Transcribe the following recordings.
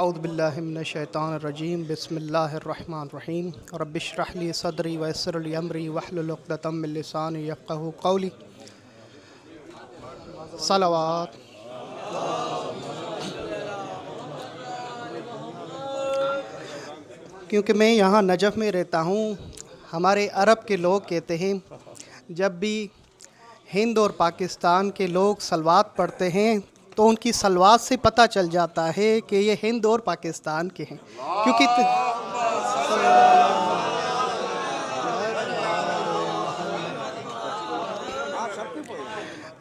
اعوذ باللہ من الشیطان الرجیم بسم اللہ الرحمن الرحیم رب اشرح لی صدری ویسر لی امری واحلل عقدۃ من لسانی یفقہوا قولی صلوات۔ کیونکہ میں یہاں نجف میں رہتا ہوں، ہمارے عرب کے لوگ کہتے ہیں جب بھی ہند اور پاکستان کے لوگ صلوات پڑھتے ہیں تو ان کی صلوات سے پتہ چل جاتا ہے کہ یہ ہند اور پاکستان کے ہیں، کیونکہ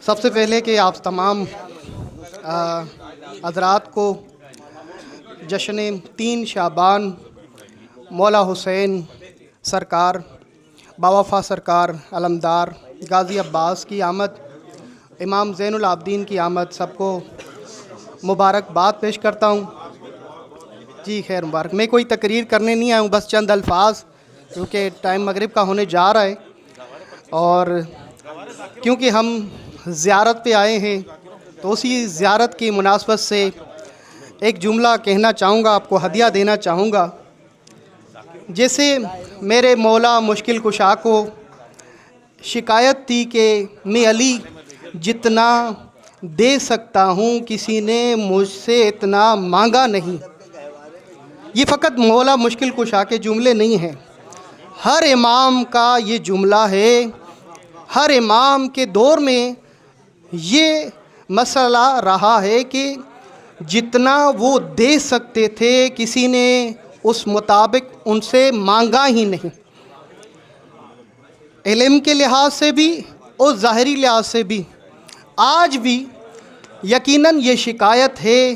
سب سے پہلے کہ آپ تمام حضرات کو جشن 3 شعبان مولا حسین سرکار، باوفا سرکار علمدار غازی عباس کی آمد، امام زین العابدین کی آمد، سب کو مبارکباد پیش کرتا ہوں۔ جی خیر مبارک۔ میں کوئی تقریر کرنے نہیں آیا ہوں، بس چند الفاظ، کیونکہ ٹائم مغرب کا ہونے جا رہا ہے اور کیونکہ ہم زیارت پہ آئے ہیں تو اسی زیارت کی مناسبت سے ایک جملہ کہنا چاہوں گا، آپ کو ہدیہ دینا چاہوں گا۔ جیسے میرے مولا مشکل کشا کو شکایت تھی کہ میں علی جتنا دے سکتا ہوں کسی نے مجھ سے اتنا مانگا نہیں۔ یہ فقط مولا مشکل کشا کے جملے نہیں ہیں، ہر امام کا یہ جملہ ہے، ہر امام کے دور میں یہ مسئلہ رہا ہے کہ جتنا وہ دے سکتے تھے کسی نے اس مطابق ان سے مانگا ہی نہیں، علم کے لحاظ سے بھی اور ظاہری لحاظ سے بھی۔ آج بھی یقیناً یہ شکایت ہے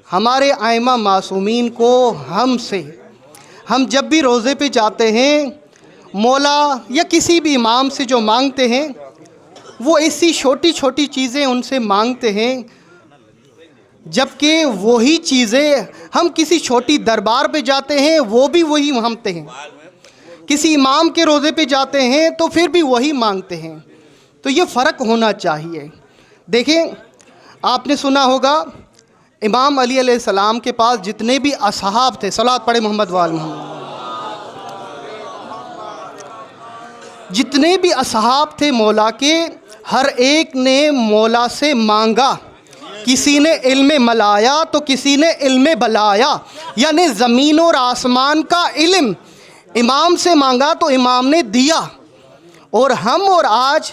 ہمارے ائمہ معصومین کو ہم سے۔ ہم جب بھی روزے پہ جاتے ہیں مولا یا کسی بھی امام سے جو مانگتے ہیں وہ ایسی چھوٹی چھوٹی چیزیں ان سے مانگتے ہیں، جبکہ وہی چیزیں ہم کسی چھوٹی دربار پہ جاتے ہیں وہ بھی وہی مانگتے ہیں، کسی امام کے روزے پہ جاتے ہیں تو پھر بھی وہی مانگتے ہیں۔ تو یہ فرق ہونا چاہیے۔ دیکھیں، آپ نے سنا ہوگا امام علی علیہ السلام کے پاس جتنے بھی اصحاب تھے، صلوات پڑھے محمد وآل محمد، جتنے بھی اصحاب تھے مولا کے، ہر ایک نے مولا سے مانگا۔ کسی نے علم ملایا تو کسی نے علم بلایا، یعنی زمین اور آسمان کا علم امام سے مانگا تو امام نے دیا۔ اور ہم اور آج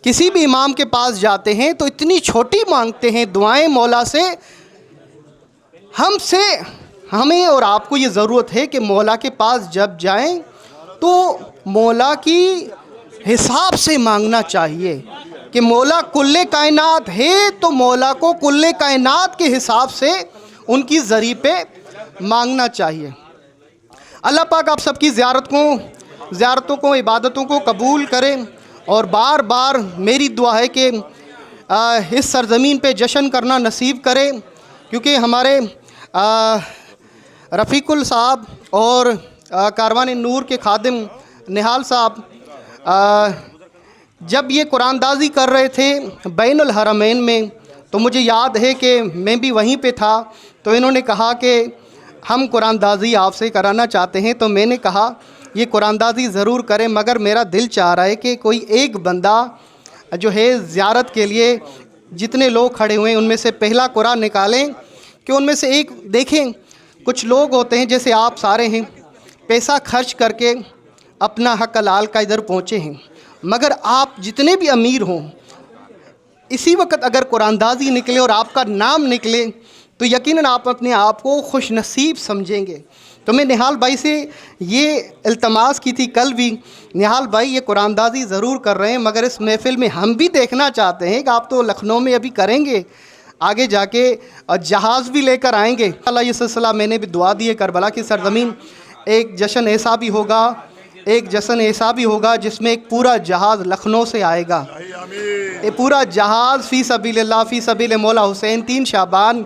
کسی بھی امام کے پاس جاتے ہیں تو اتنی چھوٹی مانگتے ہیں دعائیں مولا سے۔ ہمیں اور آپ کو یہ ضرورت ہے کہ مولا کے پاس جب جائیں تو مولا کی حساب سے مانگنا چاہیے کہ مولا کل کائنات ہے تو مولا کو کل کائنات کے حساب سے ان کی ذریعے پہ مانگنا چاہیے۔ اللہ پاک آپ سب کی زیارتوں کو عبادتوں کو قبول کرے، اور بار بار میری دعا ہے کہ اس سرزمین پہ جشن کرنا نصیب کرے، کیونکہ ہمارے رفیق صاحب اور کاروان نور کے خادم نہال صاحب جب یہ قرآن دازی کر رہے تھے بین الحرمین میں تو مجھے یاد ہے کہ میں بھی وہیں پہ تھا، تو انہوں نے کہا کہ ہم قرآن دازی آپ سے کرانا چاہتے ہیں، تو میں نے کہا یہ قرآن دازی ضرور کریں، مگر میرا دل چاہ رہا ہے کہ کوئی ایک بندہ جو ہے زیارت کے لیے جتنے لوگ کھڑے ہوئے ہیں ان میں سے پہلا قرآن نکالیں، کہ ان میں سے ایک دیکھیں کچھ لوگ ہوتے ہیں جیسے آپ سارے ہیں، پیسہ خرچ کر کے اپنا حق حلال کا ادھر پہنچے ہیں، مگر آپ جتنے بھی امیر ہوں اسی وقت اگر قرآن دازی نکلے اور آپ کا نام نکلے تو یقیناً آپ اپنے آپ کو خوش نصیب سمجھیں گے۔ تو میں نہال بھائی سے یہ التماس کی تھی کل بھی، نہال بھائی یہ قرآن دازی ضرور کر رہے ہیں مگر اس محفل میں ہم بھی دیکھنا چاہتے ہیں کہ آپ تو لکھنؤ میں ابھی کریں گے، آگے جا کے جہاز بھی لے کر آئیں گے۔ اللہ یہ سلسلہ میں نے بھی دعا دی ہے کربلا کی سرزمین، ایک جشن ایسا بھی ہوگا جس میں ایک پورا جہاز لکھنؤ سے آئے گا، ایک پورا جہاز فی سبیل اللہ، فی سبیل مولا حسین 3 شعبان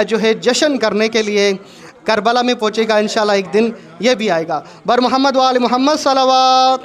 جو ہے جشن کرنے کے لیے کربلا میں پہنچے گا، انشاءاللہ ایک دن یہ بھی آئے گا۔ بر محمد وآل محمد صلوات۔